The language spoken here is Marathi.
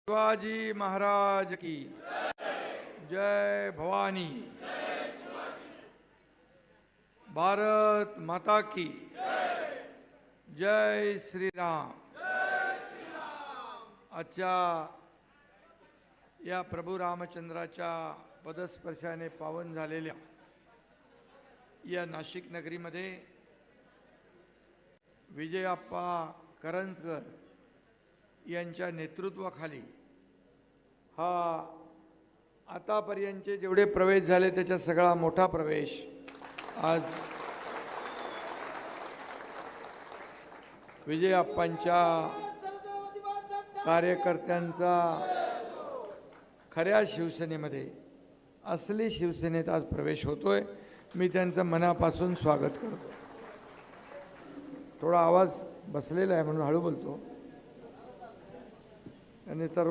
शिवाजी महाराज की जय भवानी। भारत माता की जय श्री राम। आजच्या या प्रभू रामचंद्राच्या पदस्पर्शाने पावन झालेल्या या नाशिक नगरीमध्ये विजयाप्पा करंजकर यांच्या नेतृत्वाखाली हा आतापर्यंतचे जेवढे प्रवेश झाले त्याचा सगळा मोठा प्रवेश आज विजयाप्पांच्या कार्यकर्त्यांचा खऱ्या शिवसेनेमध्ये असली शिवसेनेत आज प्रवेश होतोय। मी त्यांचं मनापासून स्वागत करतो। थोडा आवाज बसलेला आहे म्हणून हळू बोलतो। आणि